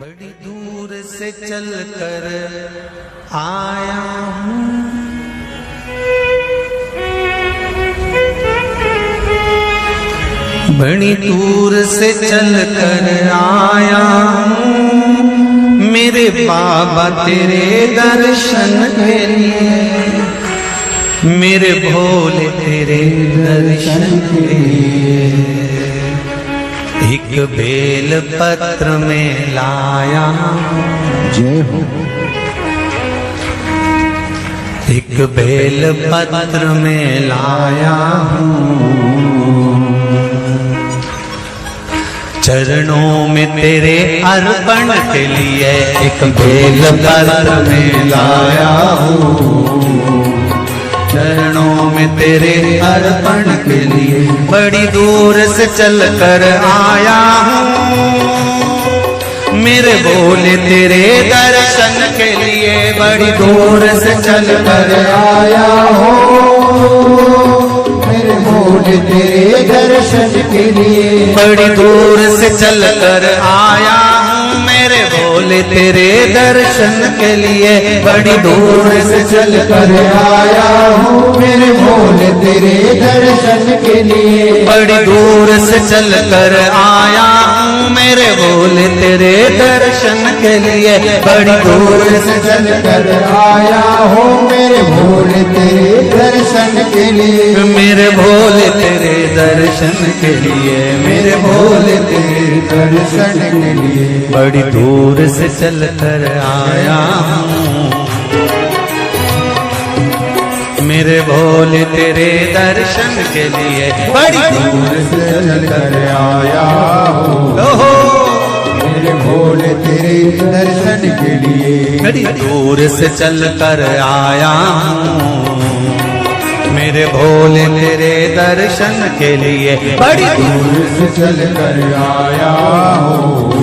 बड़ी दूर से चल कर आया हूँ, बड़ी दूर से चल कर आया हूँ मेरे बाबा तेरे दर्शन के लिए, मेरे भोले तेरे दर्शन के लिए। एक बेल पत्र में लाया जय हो। एक बेल पत्र में लाया हूँ, चरणों में तेरे अर्पण के लिए एक बेल पत्र में लाया हूँ, चरणों में तेरे अर्पण के लिए। बड़ी दूर से चल कर आया हूँ मेरे भोले तेरे दर्शन के लिए, बड़ी दूर से चल कर आया हूँ मेरे भोले तेरे दर्शन के लिए, बड़ी दूर से चल कर आया हूँ मेरे भोले तेरे दर्शन के लिए। बड़ी दूर से चल कर आया हूँ मेरे भोले तेरे दर्शन के लिए, बड़ी दूर से चल कर आया हूँ मेरे भोले तेरे दर्शन के लिए। बड़ी दूर से चल कर आया हूँ मेरे भोले तेरे दर्शन के लिए, मेरे भोले तेरे दर्शन के लिए, मेरे भोले तेरे दर्शन के लिए। बड़ी दूर से चल कर आया हूँ मेरे भोले तेरे दर्शन के लिए। बड़ी दूर से चल कर आया हूँ मेरे भोले तेरे दर्शन के लिए, बड़ी दूर से चल कर आया हूँ मेरे भोले तेरे दर्शन के लिए। बड़ी दूर से चल कर आया हूँ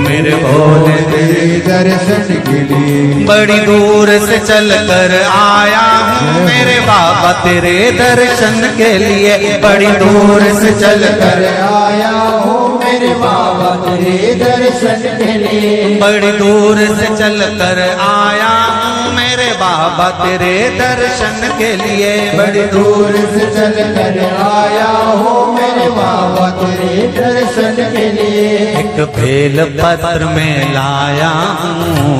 मेरे भोले तेरे दर्शन के लिए, बड़ी दूर से चल कर आया हूँ मेरे बाबा तेरे दर्शन के लिए। बड़ी दूर से चल कर आया हूँ मेरे बाबा तेरे दर्शन के लिए, बड़ी दूर से चल कर आया हूँ मेरे बाबा तेरे दर्शन के लिए। बड़ी दूर से चल कर आया हूँ मेरे बाबा तेरे दर्शन के लिए, एक बेल पत्र में लाया हूँ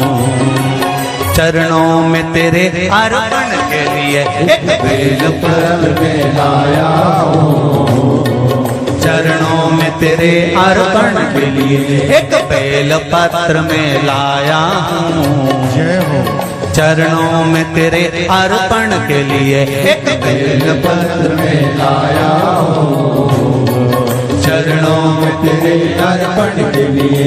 चरणों में तेरे अर्पण के लिए। एक बेल पत्र में लाया हूँ चरणों में तेरे अर्पण के लिए, एक बेल पत्र में लाया हूँ जय हो। चरणों में तेरे अर्पण के लिए। एक बेल पत्र में लाया हूँ चरणों में तेरे अर्पण के लिए,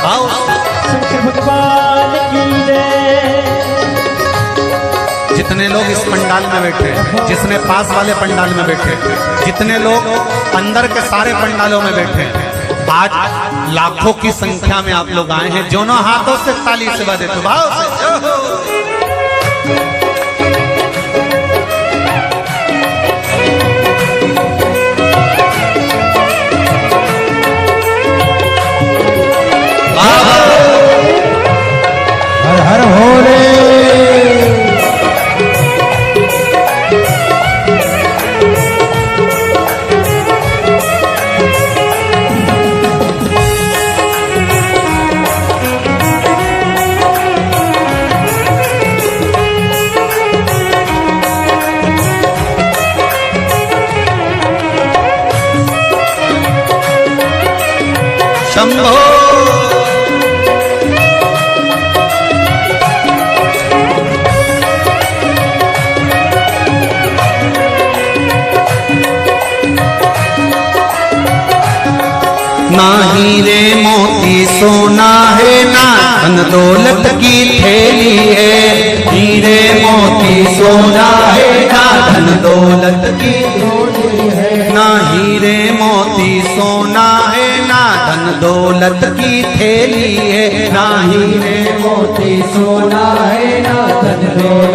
आओ भगवान की जय। जितने लोग इस पंडाल में बैठे, जितने पास वाले पंडाल में बैठे, जितने लोग अंदर के सारे पंडालों में बैठे, आज लाखों की संख्या में आप लोग आए हैं। दोनों हाथों से ताली से बजाते तो भाव से हर हर भोले। शंभो ना हीरे मोती सोना है ना धन दौलत की थैली है, हीरे मोती सोना है ना धन दौलत की थैली है, ना हीरे मोती सोना है ना धन दौलत की थैली है, ना हीरे मोती सोना है ना धन दौलत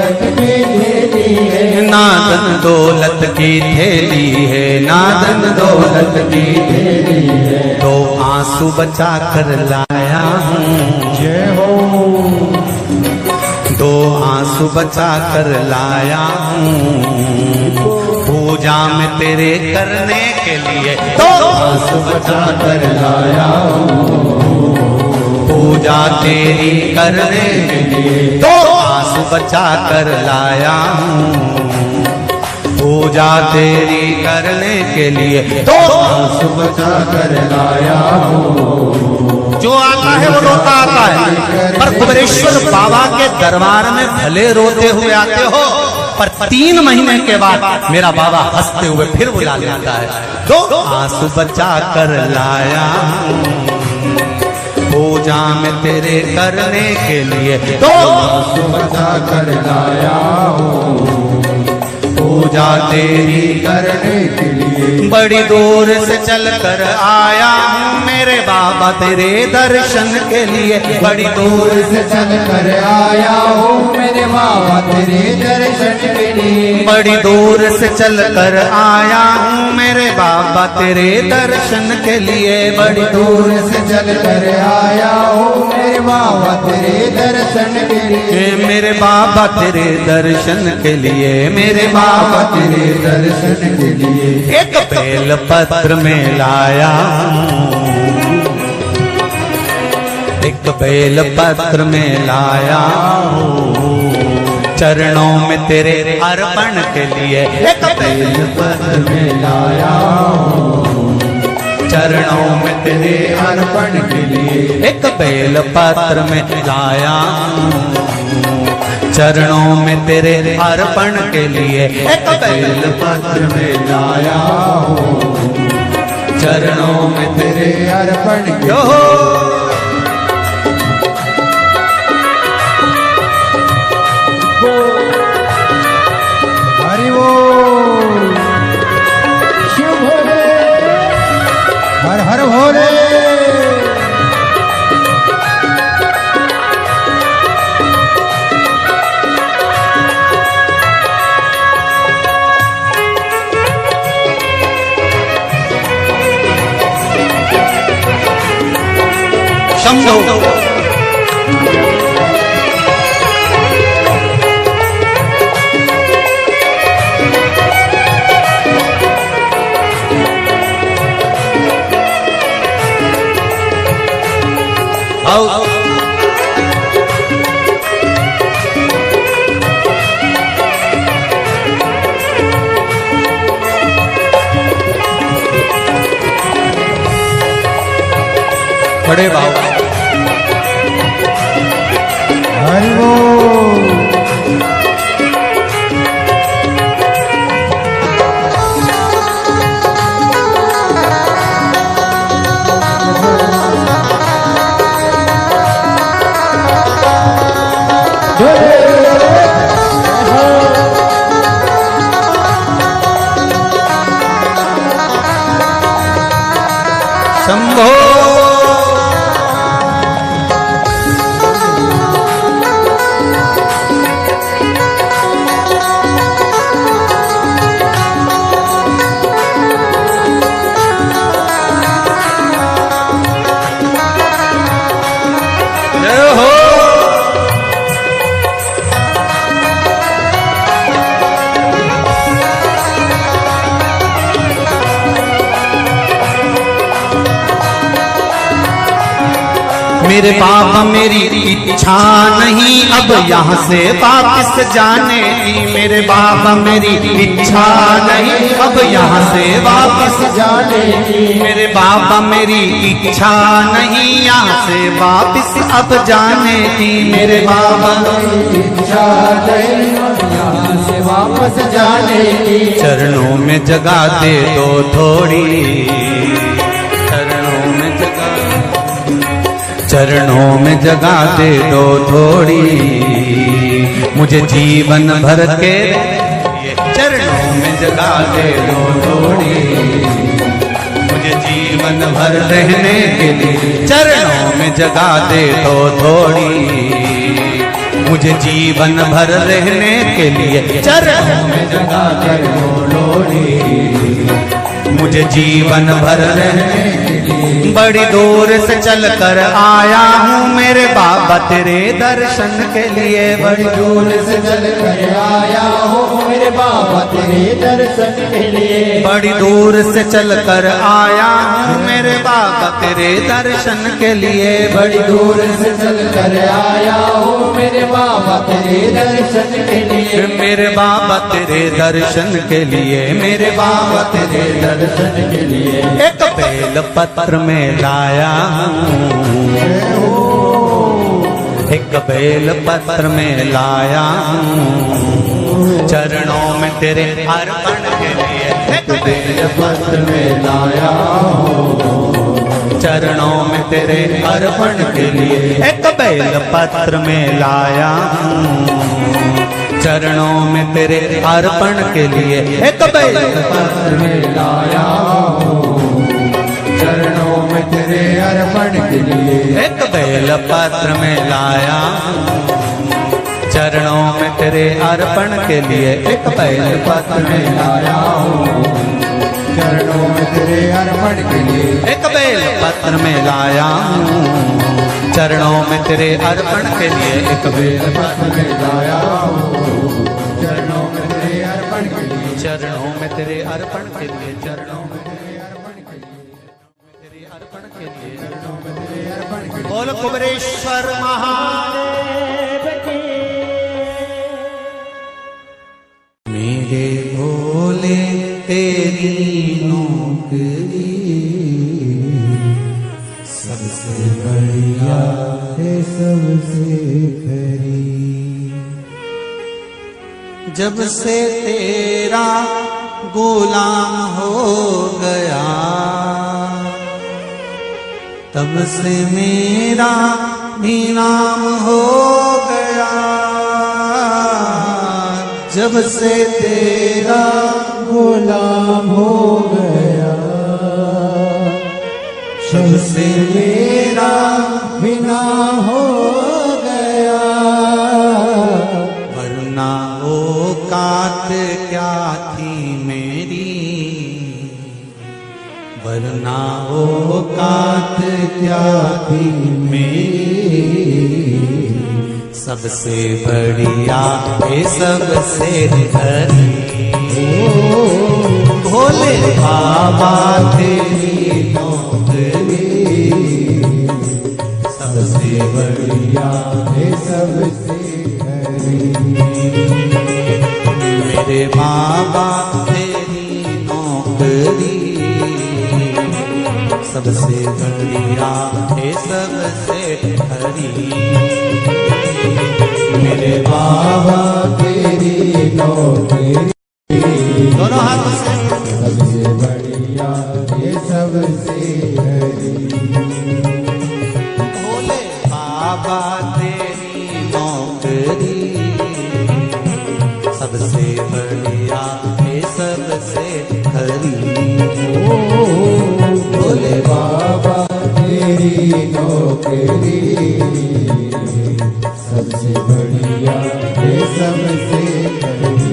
धन दौलत की थैली है, ना धन दौलत की थैली है, तो आंसू बचा कर लाया हूँ। जय हो। दो आंसू बचा कर लाया हूँ, पूजा में तेरे करने के लिए दो आंसू बचा कर लाया हूँ, पूजा तेरी करने के लिए दो आंसू बचा कर लाया हूँ, पूजा तेरी करने के लिए दो आंसू बचा कर लाया हूँ। जो आता है वो रोता आता है, पर कुबेरेश्वर बाबा के दरबार में भले रोते हुए आते हो, पर 3 महीने के बाद मेरा बाबा हंसते हुए फिर बुला लेता है। दो आंसू बचा कर लाया हूँ, पूजा में तेरे करने के लिए दो आंसू बचा कर लाया हूँ, पूजा तेरी करने के लिए बड़ी दूर से चल कर आया हूँ मेरे बाबा तेरे दर्शन के लिए, बड़ी दूर से चल कर आया हूँ मेरे बाबा तेरे दर्शन के लिए, बड़ी दूर से चल कर आया हूँ मेरे बाबा तेरे दर्शन के लिए, बड़ी दूर से चल कर आया हूँ मेरे बाबा तेरे दर्शन के लिए, मेरे बाबा तेरे दर्शन के लिए, मेरे बाबा तेरे दर्शन के लिए एक बेल पत्र में लाया हूँ, एक बेल पत्र में लाया हूँ, चरणों में तेरे अर्पण के लिए एक बेल पत्र में लाया हूँ, चरणों में तेरे अर्पण के लिए एक बेल पत्र में लाया हूँ, चरणों में तेरे अर्पण के लिए एक बेल पत्र में लाया हूँ, चरणों में तेरे अर्पण के लिए। हरि बोल। शिव भोले, हर हर भोले। शंभो आओ बड़े बाबा हरि बोल। शंभो मेरे बाबा मेरी इच्छा नहीं अब यहाँ से वापस जाने की, मेरे बाबा मेरी इच्छा नहीं अब यहाँ से वापस जाने की, मेरे बाबा मेरी इच्छा नहीं यहाँ से वापस अब जाने की, मेरे बाबा इच्छा नहीं यहाँ से वापस जाने की, चरणों में जगह दे दो थोड़ी, चरणों में जगह दे दो थोड़ी, मुझे जीवन भर के चरणों में जगह दे दो थोड़ी, मुझे जीवन भर रहने के लिए चरणों में जगह दे दो थोड़ी, मुझे जीवन भर रहने के लिए चरणों में जगा कर लोड़ी, मुझे जीवन भर रहने के लिए बड़ी दूर से चल कर आया हूँ मेरे बाबा तेरे दर्शन के लिए। बड़ी दूर से चल कर आया हूँ मेरे बाबा तेरे दर्शन के लिए। बड़ी दूर से चल कर आया हूँ मेरे बाबा तेरे दर्शन के लिए। बड़ी दूर से चल कर आया हूँ मेरे बाबा तेरे दर्शन के लिए। मेरे बाबा तेरे दर्शन के लिए, मेरे बाबा तेरे दर्शन के लिए एक बेल पत्र में लाया हूँ, एक बेल पत्र में लाया हूँ चरणों में तेरे अर्पण के लिए। एक बेल पत्र में लाया हूँ चरणों में तेरे अर्पण के लिए। एक बेल पत्र में लाया हूँ चरणों में तेरे अर्पण के लिए। एक बेल पत्र में लाया हूँ चरणों में तेरे अर्पण के लिए। एक बेल पत्र में लाया हूँ चरणों में तेरे अर्पण के लिए। एक बेल पत्र में लाया हूँ चरणों में तेरे अर्पण के लिए। एक बेल पत्र में लाया हूँ चरणों में तेरे अर्पण के लिए। एक बेल पत्र में लाया हूँ चरणों में तेरे अर्पण के लिए। चरणों में तेरे अर्पण के लिए, चरणों में तेरे अर्पण के लिए, तेरे अर्पण के लिए। चरणों में तेरे अर्पण के लिए। बोल कुबरेश्वर महादेव की। मेरे भोले तेरी नौकरी सबसे बढ़िया है सबसे खरी। जब से तेरा गुलाम हो गया तब से मेरा भी नाम हो गया। जब से तेरा गुलाम हो गया जब से मेरा बिना हो गया। वरना औकात क्या थी मेरी, वरना औकात क्या थी मेरी। सबसे बढ़िया है सबसे हरी। भोले बाबा तेरी नौकरी सबसे बढ़िया है सबसे खरी। मेरे बाबा तेरी नौकरी सबसे बढ़िया है सबसे हरी। मेरे बाबा तेरी नौकरी दोनों हाथों से सबसे बढ़िया ये सबसे हरी। भोले बाबा तेरी नौकरी सबसे बढ़िया है सबसे हरी। भोले बाबा तेरी नौकरी सबसे बढ़िया ये सबसे खरी।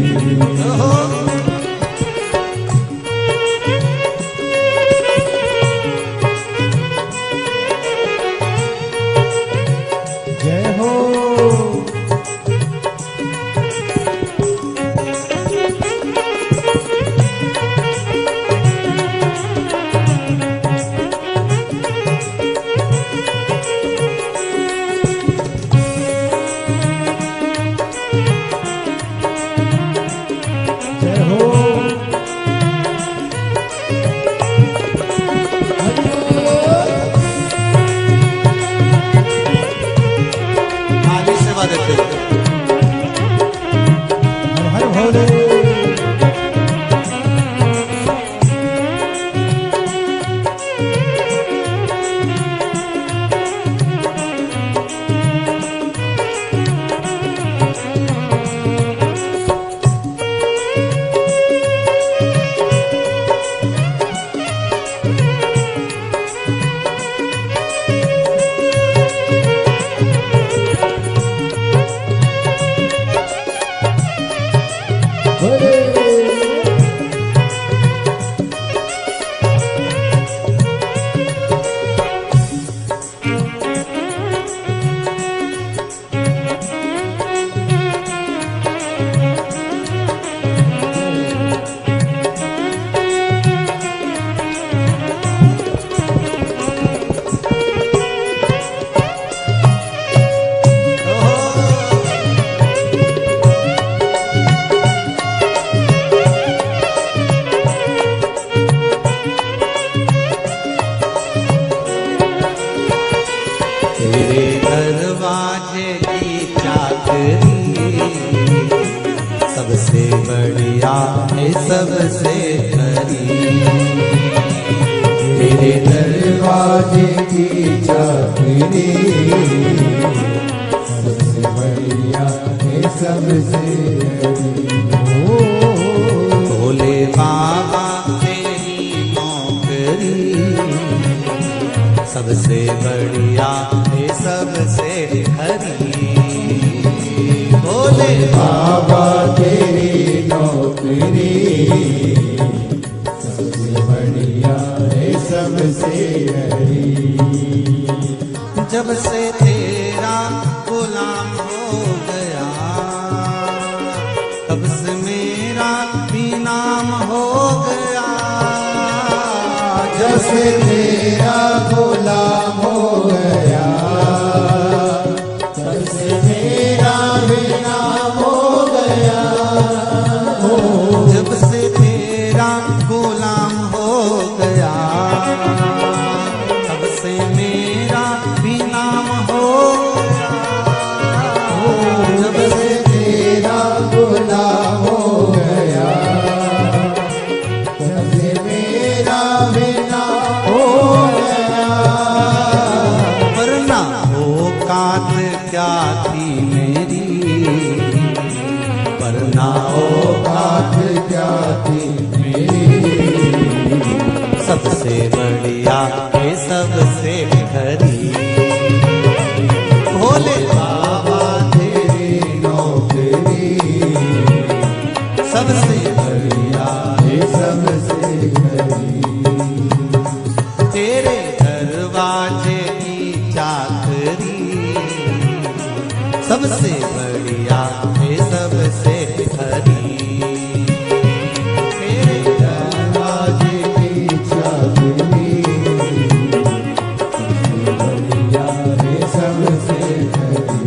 जय हो तेरे दरवाजे की चाकरी सबसे बढ़िया है सबसे खरी। तेरे दरवाजे की चाकरी सबसे बढ़िया है सबसे भोले बाबा तेरी नौकरी सबसे बढ़िया है सबसे खरी। भोले बाबा तेरी नौकरी सबसे बढ़िया है सबसे हरी। जब से तेरा गुलाम हो गया तब से मेरा भी नाम हो गया। जब से तेरा गुलाम हो गया तब से मेरा भी नाम हो गया। जब से तेरा गुलाम हो गया तब से मेरा भी नाम हो गया। जब से तेरा गुलाम हो गया तब से मेरा भी नाम हो गया। वरना औकात क्या थी मेरी, वरना औकात क्या थी मेरी, सबसे बढ़िया है सबसे खरी। भोले बाबा तेरी नौकरी सबसे बढ़िया है सबसे खरी। तेरे दरवाजे की चाकरी सबसे बढ़िया है सबसे खरी। तेरे दरवाजे की चाकरी सबसे बढ़िया है सबसे खरी।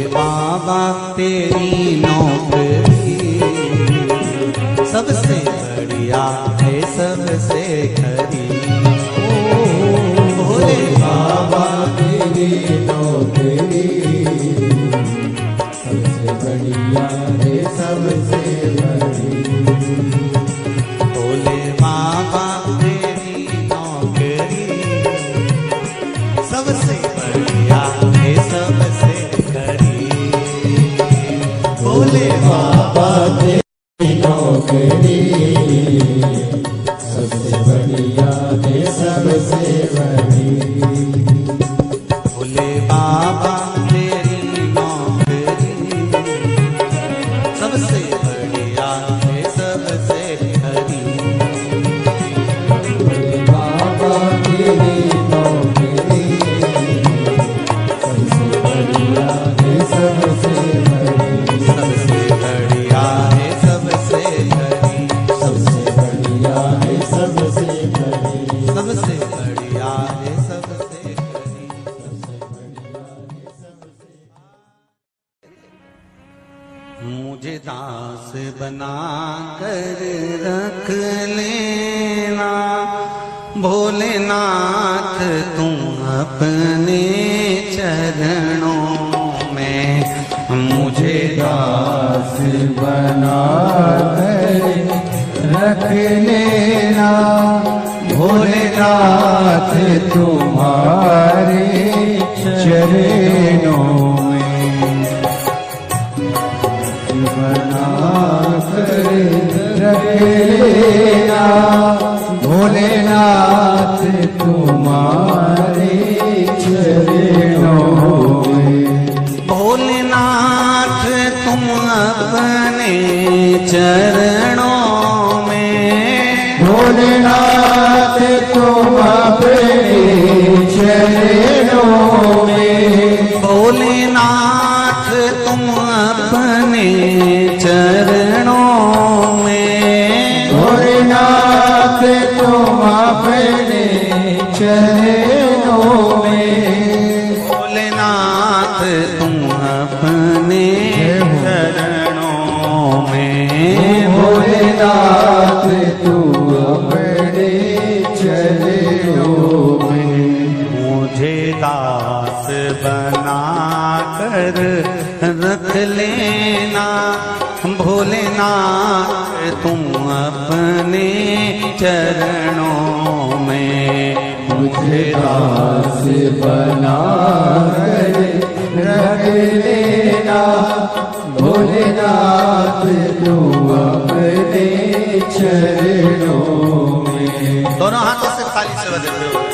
बाबा तेरी नौकरी सबसे बढ़िया है सबसे खरी। भोले बाबा बड़ी। भोले बाबा तेरी नौकरी सबसे बढ़िया है सबसे हरी। भोले बाबा तेरी नौकरी सबसे बढ़िया है सबसे बड़ी। सबसे बढ़िया है सबसे हरी। सबसे बढ़िया है सबसे बड़ी। सबसे बढ़िया है सबसे हरी। मुझे दास बना कर रख लेना भोलेनाथ तुम अपने चरणों में। मुझे दास बना कर रख लेना भोलेनाथ तुम्हारे चरणों में। बना कर रख लेना भोलेनाथ तुम्हारे चरणों में। भोलेनाथ तुम अपने चरणों में। भोलेनाथ तुम अपने चरणों में। भोलेनाथ तुम अपने चरणों में। भोलेनाथ तुम अपने चरणों में। भोलेनाथ तुम अपने चरणों में। भोलेनाथ तुम अपने चरणों में। मुझे दास बना कर रख लेना भोलेनाथ तुम अपने चरणों में। मुझे दास बना कर रख लेना भोलेनाथ तुम अपने चरणों में। दोनों हाथों से ताली से बजाते हो।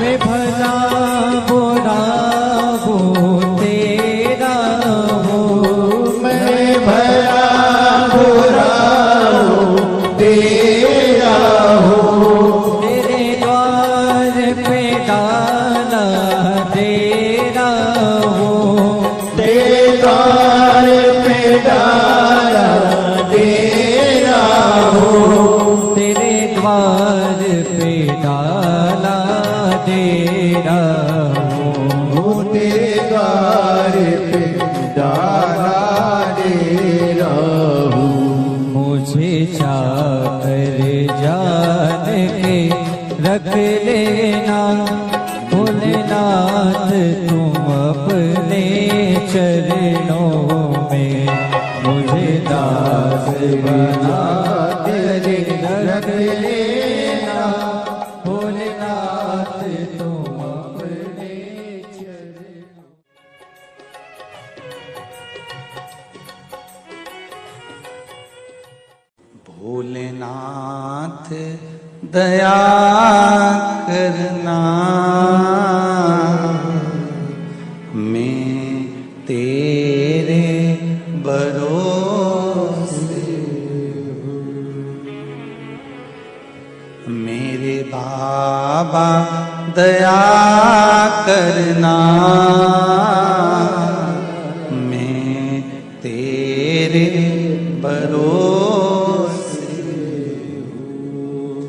मैं भला बुरा हो तेरा हो। मैं भला बुरा हो तेरा हो। तेरे द्वार पे डाला तेरा हो। तेरे द्वार पे डाला तेरा हो। तेरे द्वार पे डाला तेरा हो। तेरे द्वार पे डाला तेरा हो। मुझे चाकर जान के रख लेना भोलेनाथ तुम अपने चरणों में। मुझे दास बना कर रख लेना भोलेनाथ तुम अपने चरणों। भोलेनाथ नाथ दया करना, मैं तेरे भरोसे हूँ। मेरे बाबा दया करना, मैं तेरे भरोसे हूँ।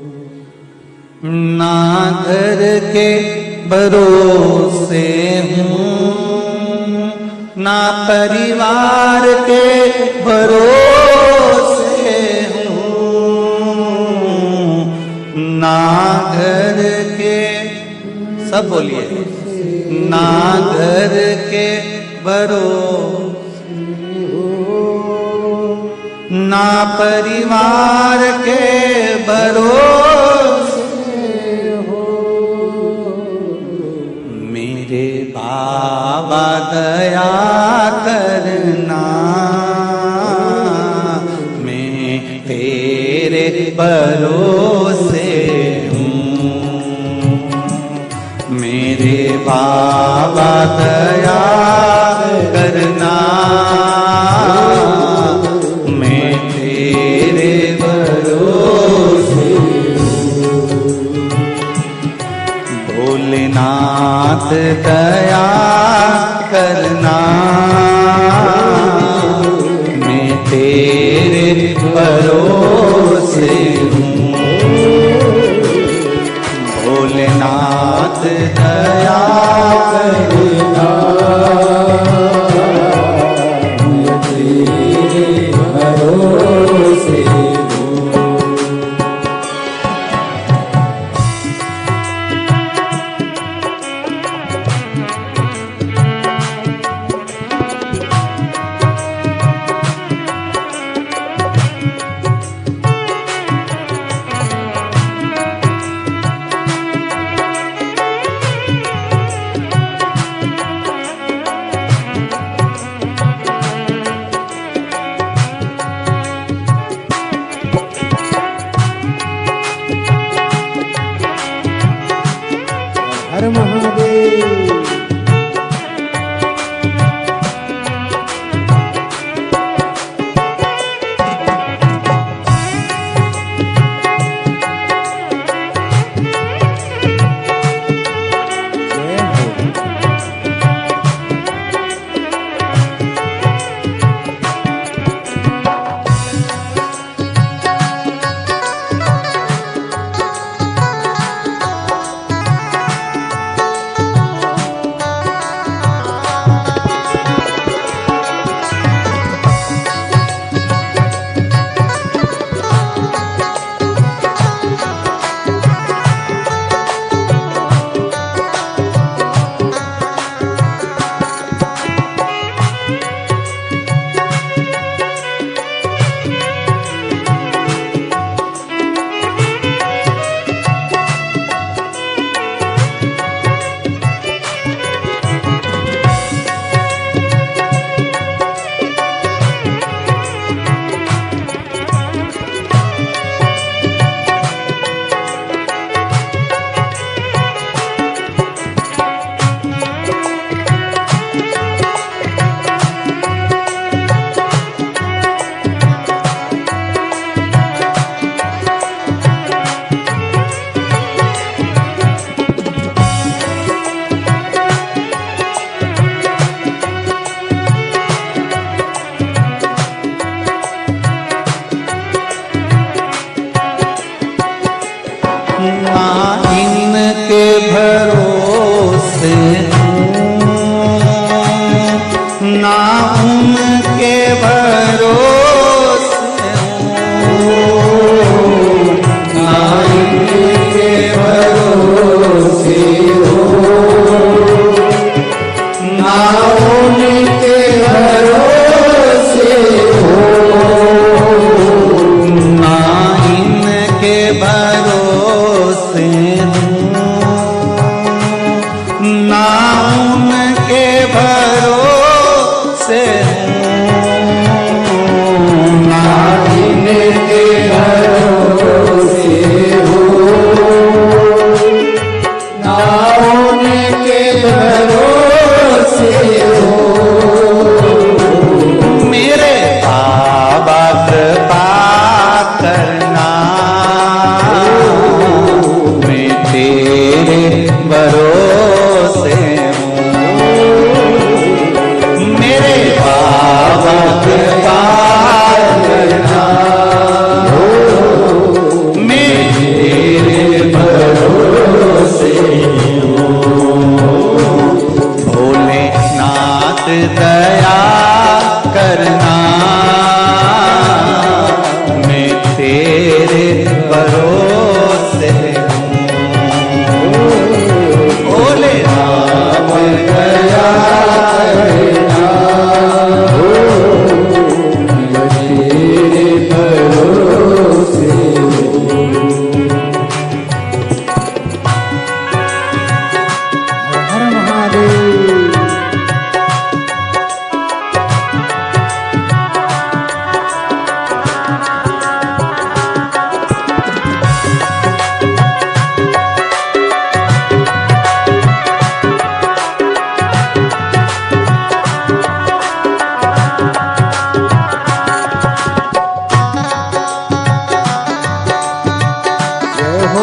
ना घर के भरोसे हूँ, ना परिवार के भरोसे हूँ, ना घर के, सब बोलिए, ना घर के भरोसे हूँ, ना परिवार के भरोसे हो। मेरे बाबा दया करना, मैं तेरे भरोसे हूँ। मेरे बाबा दया करना, मैं तेरे भरोसे हूँ। भोलेनाथ दया करना, मैं तेरे भरोसे हूँ। भोलेनाथ दया करना, मैं तेरे भरोसे हूँ। हर महादेव। हो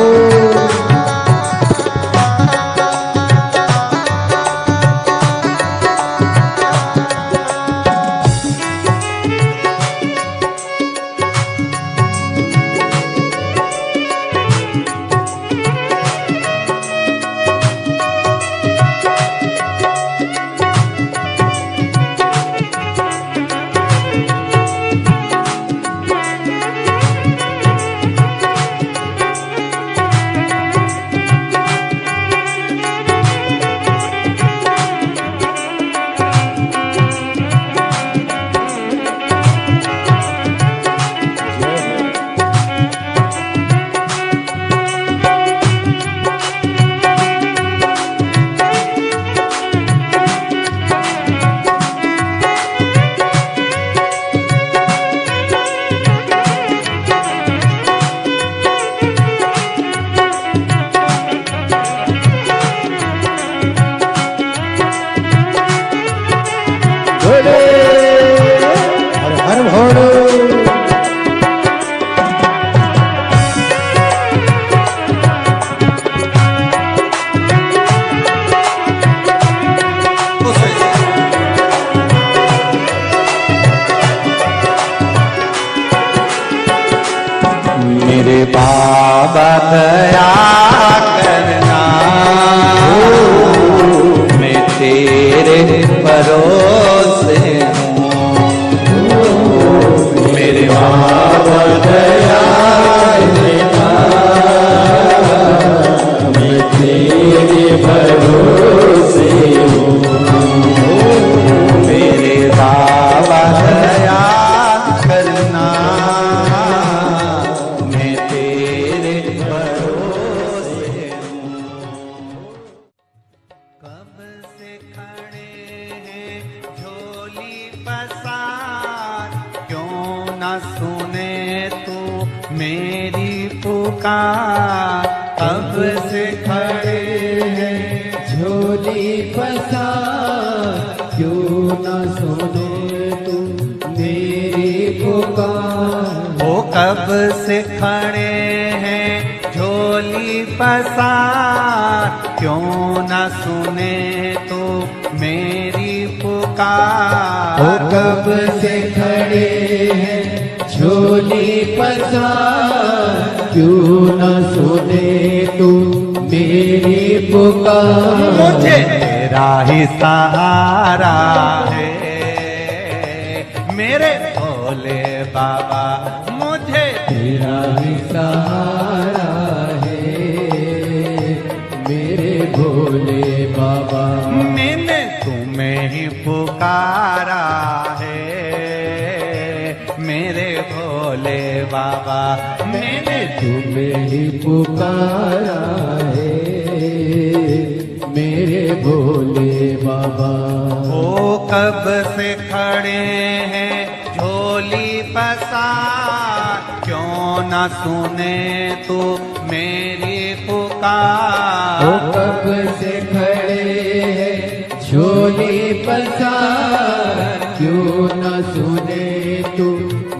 हर हर भोले मेरे बाबा दया करना, मैं तेरे भरोसे हूँ। मेरे बाबा दया करना, मैं तेरे भरोसे हूँ। मेरे बाबा दया करना, मैं तेरे भरोसे हूँ। कब से खड़े हैं झोली पसार, क्यों न सुने तू मेरी पुकार। कब से खड़े हैं झोली पसार, क्यों न सुने तू मेरी पुकार। वो कब से खड़े हैं झोली पसार, क्यों न सुने तू मेरी पुकार। वो कब से खड़े हैं झोली पसार, क्यों न सुने तू मेरी पुकार। मुझे तेरा ही सहारा है मेरे भोले बाबा, मुझे तेरा ही सहारा है मेरे भोले बाबा। मैंने तुम्हें ही पुकारा है मेरे भोले बाबा। मैंने तुम्हें ही पुकारा है मेरे भोले बाबा। ओ कब से खड़े हैं झोली पसार, क्यों न सुने तू मेरी पुकार। वो कब से खड़े हैं झोली पसार, क्यों न सुने तू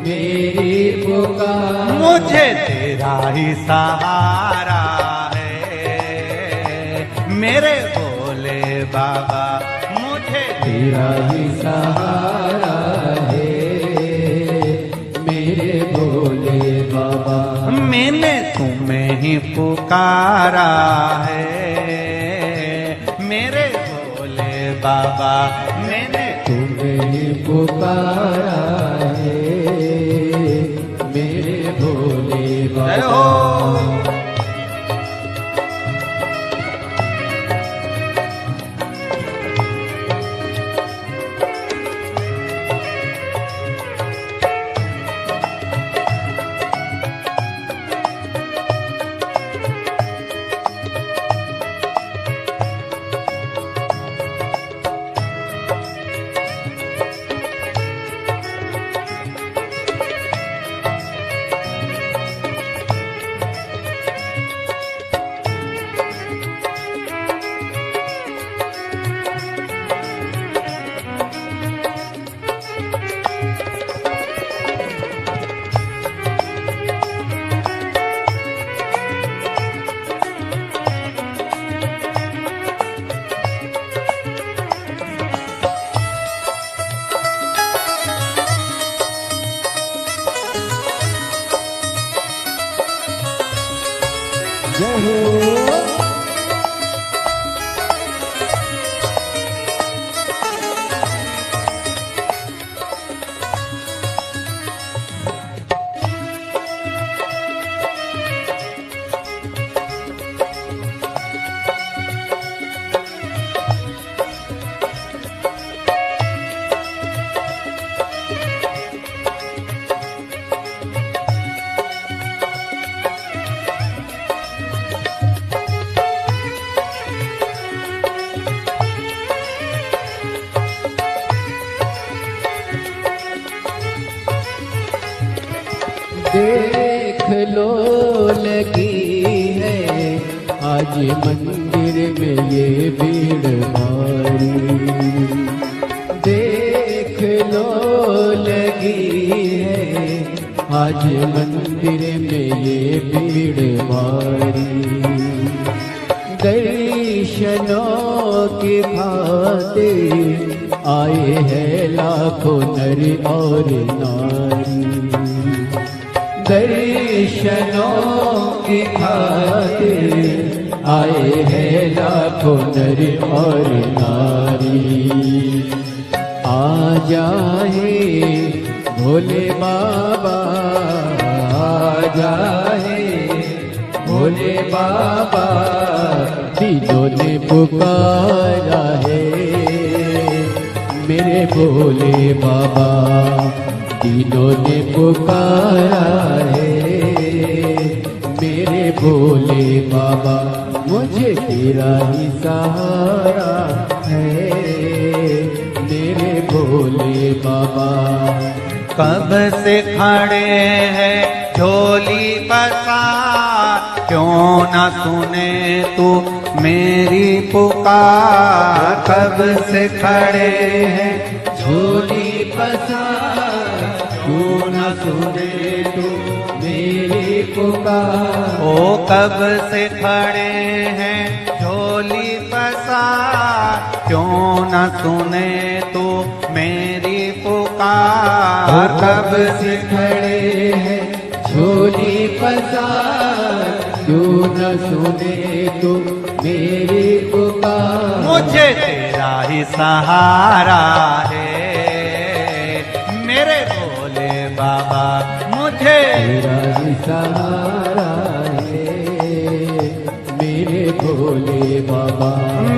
मेरी पुकार। मुझे तेरा ही सहारा है मेरे भोले बाबा, मुझे तेरा ही सहारा है मेरे भोले बाबा। मैंने तुम्हें ही पुकारा है मेरे भोले बाबा। मैंने तुम्हें ही पुकारा है मेरे भोले जय बाबा। हो। जय हो। देख लो लगी है आज मंदिर में ये भीड़ भारी। देख लो लगी है आज मंदिर में ये भीड़ भारी। दर्शनों की खातिर आए हैं लाखों नर और नारी। दर्शनों की खातिर आए हैं लाखों नर और नारी। आ जाए भोले बाबा, आ जाए भोले बाबा, तीनों ने पुकारा है मेरे भोले बाबा। तीनों ने पुकारा है मेरे भोले बाबा। मुझे तेरा ही सहारा है मेरे भोले बाबा। कब से खड़े हैं झोली पसार, क्यों न सुने तू मेरी पुकार। कब से खड़े हैं झोली पसार, क्यों न सुने तू मेरी पुकार। ओ कब से खड़े हैं झोली पसार, क्यों न सुने तू मेरी पुकार। कब से खड़े हैं झोली पसार, क्यों न सुने तू मेरी पुकार। मुझे तेरा ही सहारा है मेरे भोले बाबा। मुझे तेरा ही सहारा है मेरे भोले बाबा।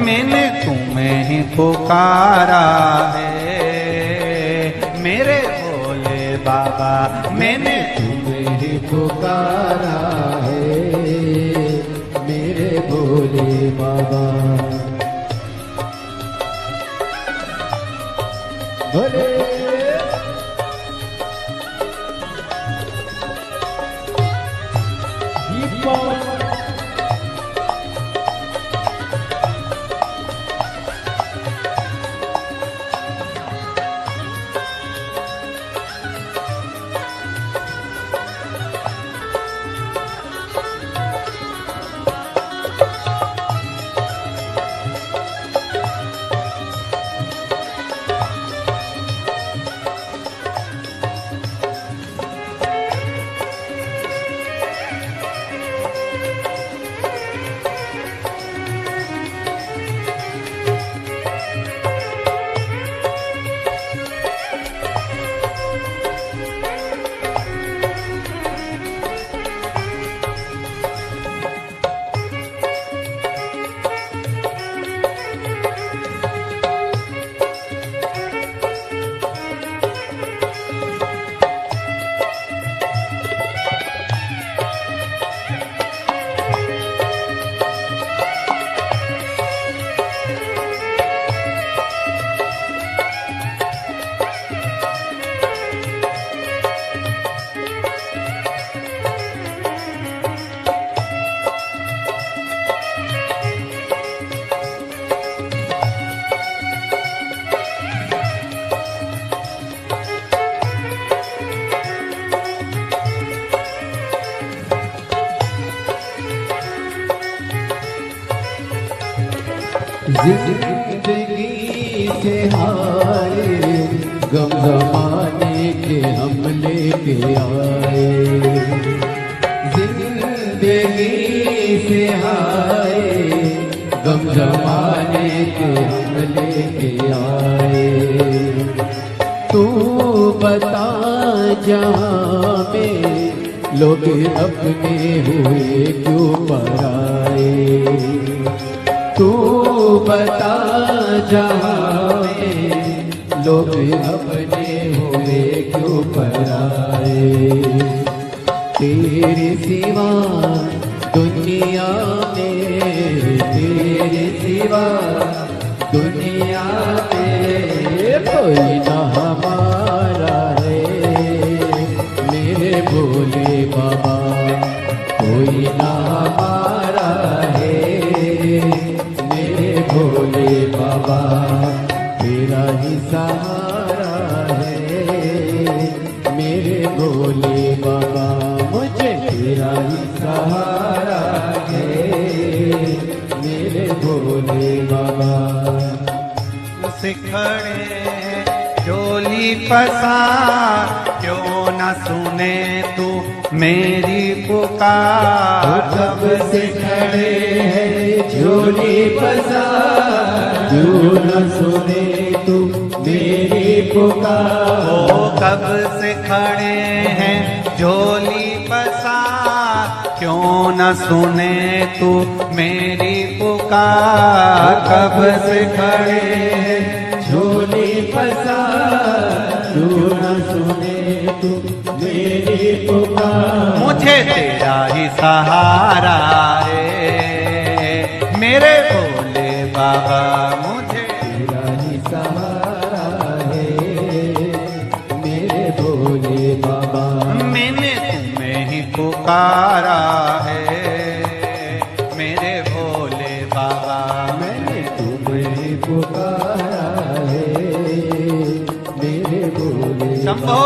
मैंने तुम्हें ही पुकारा है मेरे भोले बाबा। मैंने तुम्हें ही पुकारा है मेरे भोले बाबा। भोले जिंदगी से हारे गम जमाने के हम लेके आए। जिंदगी जिंदगी से हाय, गम जमाने के हम लेके आए। तू बता जहाँ में लोग अपने हुए क्यों पराए। तू बता जहाँ में लोग अपने हुए क्यों पराए। तेरे सिवा दुनिया में, तेरे सिवा दुनिया में कोई ना हमारा है। मेरे भोले बाबा कोई ना हमारा है। मेरे भोले बाबा तेरा ही सहारा है। मेरे भोले बाबा मुझे तेरा ही सहारा है। मेरे भोले बाबा सिखड़े झोली पसार, क्यों न सुने तू मेरी पुकार। कब से खड़े हैं झोली पसार, क्यों न सुने तू मेरी पुकार। ओ कब से खड़े हैं झोली पसार, क्यों न सुने तू मेरी पुकार। कब से खड़े हैं झोली पसार, क्यों न सुने तू मेरी पुकार। मुझे तेरा ही सहारा है मेरे भोले बाबा, मुझे तेरा ही सहारा है। मेरे भोले बाबा मैंने तुम्हें ही पुकारा है मेरे भोले बाबा। मैंने तुम्हें पुकारा है मेरे भोले शंभो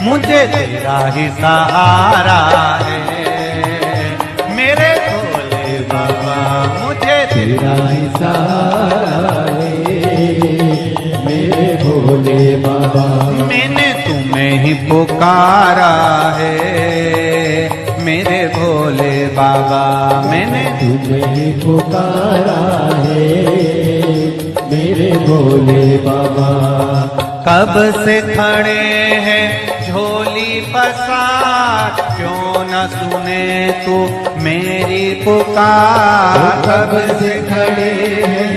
मुझे तेरा ही सहारा है मेरे भोले बाबा। मुझे तेरा ही सहारा है मेरे भोले बाबा। मैंने तुम्हें ही पुकारा है मेरे भोले बाबा। मैंने तुम्हें ही पुकारा है मेरे भोले बाबा। कब से खड़े हैं झोली पसार, क्यों न सुने तू मेरी पुकार। कब से खड़े हैं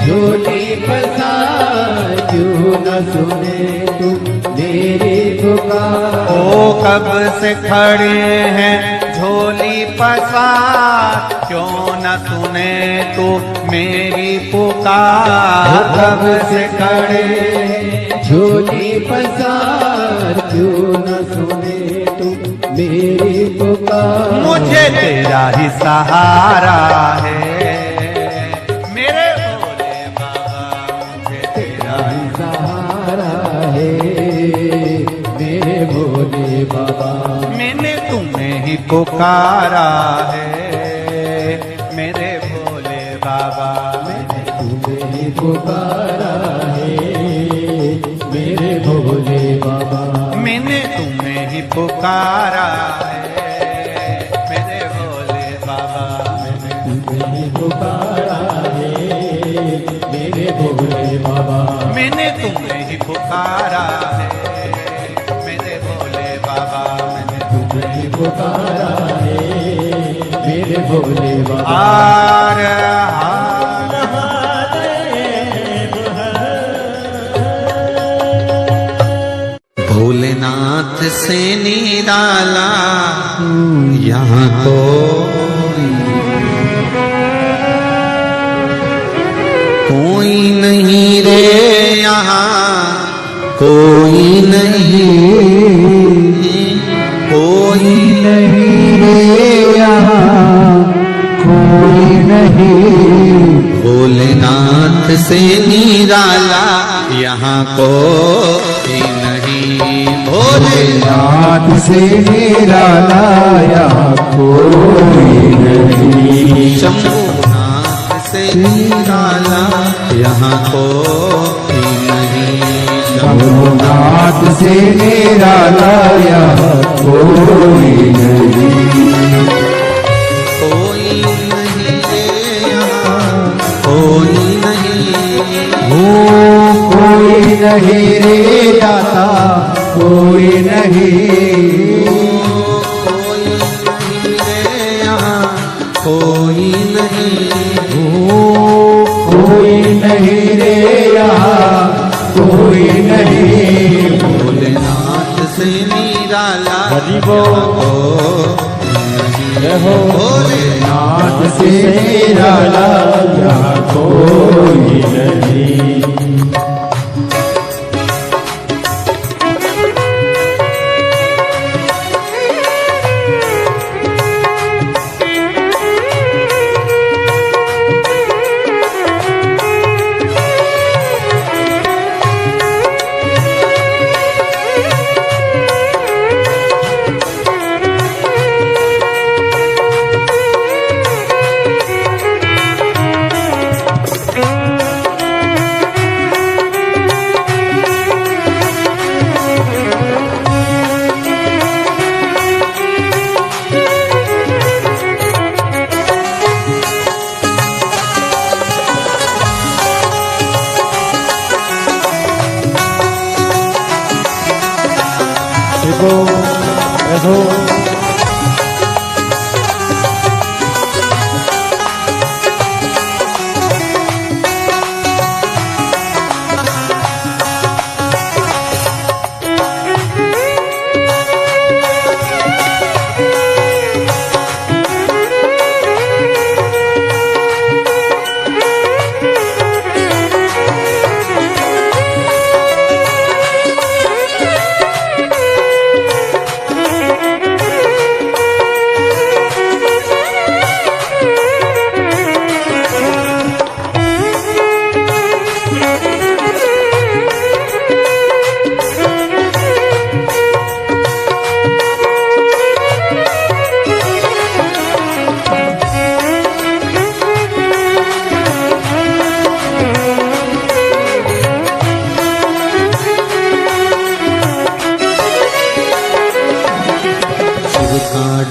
झोली पसार, क्यों न सुने तू मेरी पुकार। ओ कब से खड़े हैं झोली पसार, क्यों न सुने तू मेरी पुकार। कब से खड़े हैं झोली पसार, क्यों न सुने तू मेरी पुकार। मुझे तेरा ही सहारा है मेरे भोले बाबा। मुझे तेरा ही सहारा है मेरे भोले बाबा। मैंने तुम्हें ही पुकारा है मेरे भोले बाबा। मैंने तुम्हें ही पुकारा है पुकारा है मेरे भोले बाबा। तुम्हें पुकारा है मेरे भोले बाबा। मैंने तुम्हें ही पुकारा है मेरे भोले बाबा। मैंने तुम्हें पुकारा है मेरे भोले बाबा। हार भोलेनाथ से निराला यहाँ को कोई नहीं रे, यहाँ कोई नहीं, कोई नहीं रे यहाँ कोई नहीं। भोलेनाथ से निराला यहाँ कोई नहीं। भोलेनाथ से निराला यहाँ कोई नहीं। शंभुनाथ से निराला यहाँ कोई नहीं। शंभुनाथ से निराला यहाँ कोई नहीं। कोई नहीं रे यहाँ कोई नहीं। कोई नहीं रे दाता कोई नहीं। कोई नहीं रे यहाँ कोई नहीं। कोई नहीं रे यहाँ कोई नहीं। भोलेनाथ से निराला भोलेनाथ से निराला यहाँ कोई नहीं।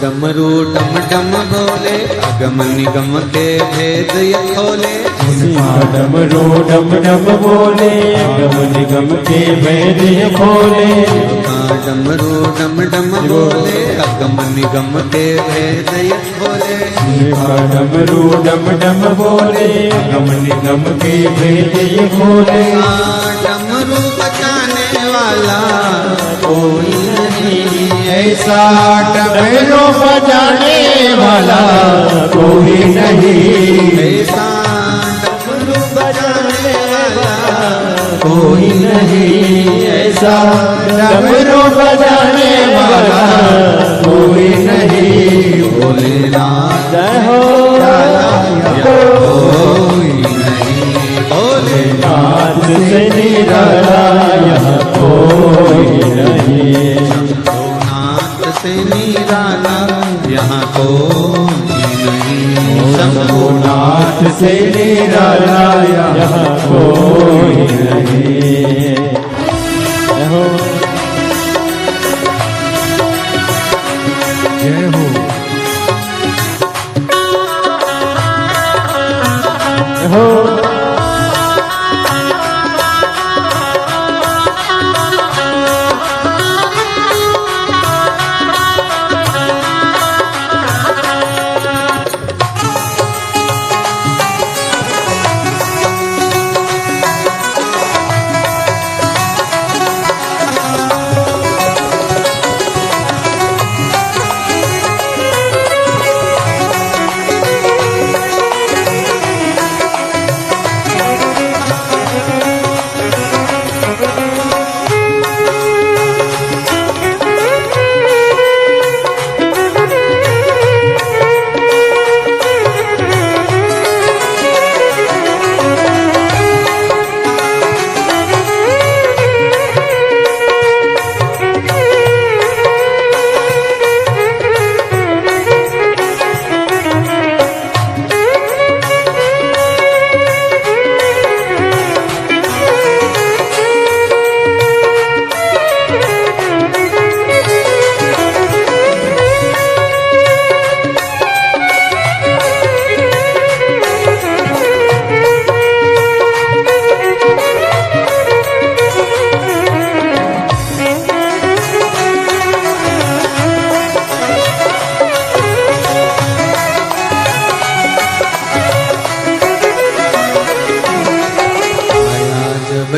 डमरू डम डम बोले अगम निगम के भेद ये खोले। डमरू डम डम बोले अगम निगम के भेद ये खोले। डमरू डम डम बोले अगम निगम के भेद ये खोले। डमरू डम डम बोले अगम निगम के भेद ये खोले। डमरू बजाने वाला कोई नहीं ऐसा। डमरू बजाने वाला कोई नहीं ऐसा। डमरू बजाने वाला कोई नहीं ऐसा। डमरू बजाने वाला कोई नहीं। भोलेनाथ जय हो कोई नहीं। भोलेनाथ से निराला यहाँ कोई नहीं। शंभुनाथ से निराला यहाँ कोई नहीं। शंभुनाथ से निराला यहाँ कोई नहीं।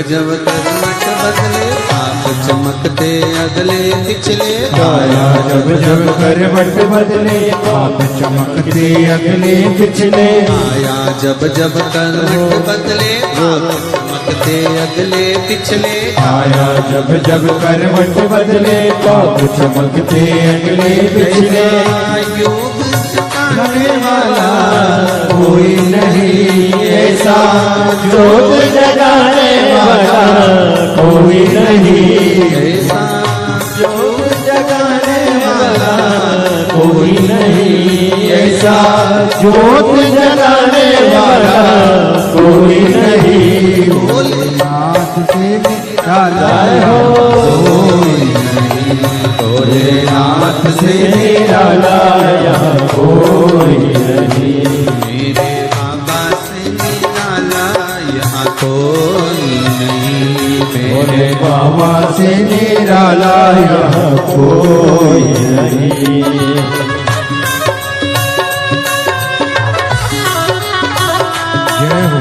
जब करवट बदले आप चमकते अगले पिछले काया जब जब करवट बदले आप चमकते अगले पिछले आया जब जब करवट बदले आप चमकते अगले पिछले आया जब जब करवट बदले आप चमकते अगले पिछले योग जगाने वाला कोई नहीं ऐसा जोत जगाने वाला कोई नहीं ऐसा जोत जगाने वाला कोई नहीं ऐसा जोत जगाने वाला कोई नहीं भोलेनाथ से निराला भोलेनाथ से निराला कोई नहीं मेरे बाबा से निराला यहाँ कोई नहीं मेरे बाबा से निराला यहाँ कोई नहीं जय हो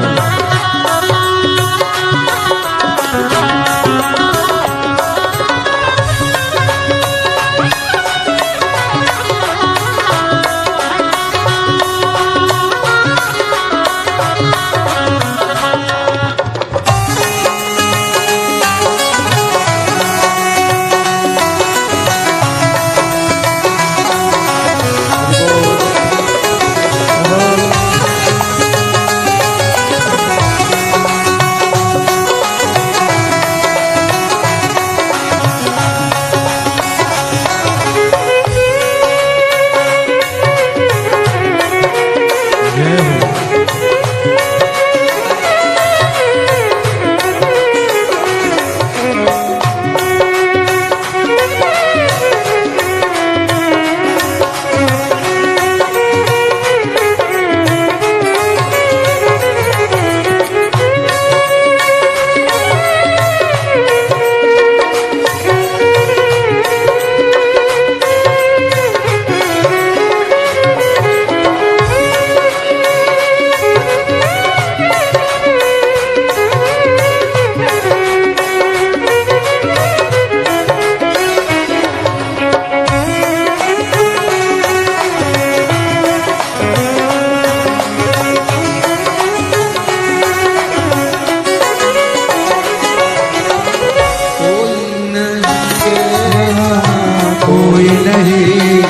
कोई नहीं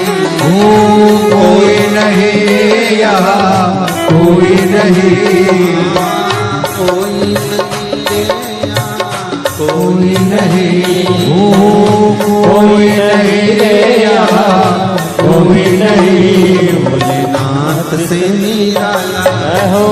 कोई नहीं यहाँ कोई नहीं कोई नहीं कोई नहीं यहाँ कोई नहीं भोलेनाथ से निराला हो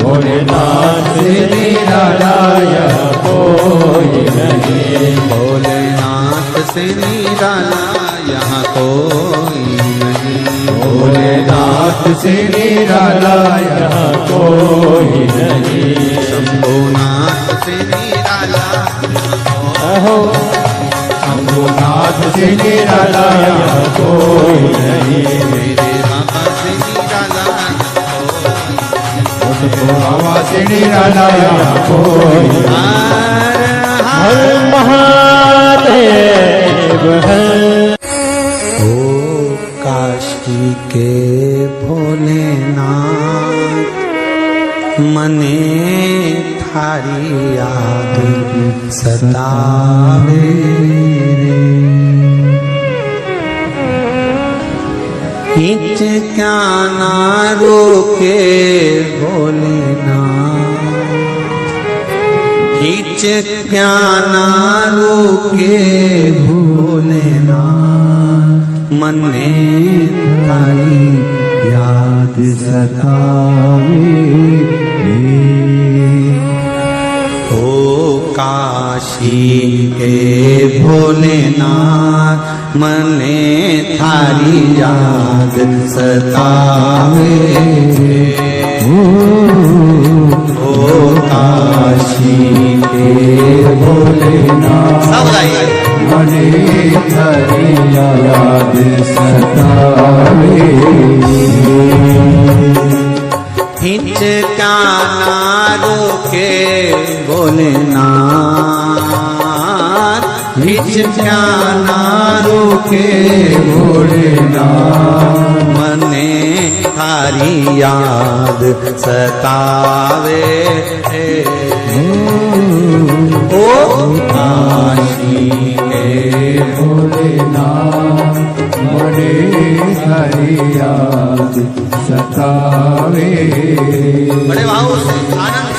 भोलेनाथ से निराला यहाँ कोई नहीं भोलेनाथ से निराला यहाँ कोई नहीं भोलेनाथ से निराला यहाँ कोई नहीं शंभुनाथ से निराला हो शंभुनाथ से निराला यहाँ कोई नहीं मेरे बाबा से निराला बाबा से निराला यहाँ कोई हर महादेव है। ओ काशी के भोलेनाथ मने थारी याद सतावे रे हिच क्या ना रोके भोलेनाथ हिच क्या ना रोके भोलेनाथ मने थारी याद सतावे ओ काशी के भोलेनाथ मने थारी याद सतावे ओ काशी के भोलेनाथ मने थारी याद सतावे हिचका ना रोके भोलेनाथ, हिचका ना रोके भोलेनाथ। मने थारी याद सतावे ओ काशी के भोलेनाथ, मने हरि याद सतावे। बड़े भाव से आनंद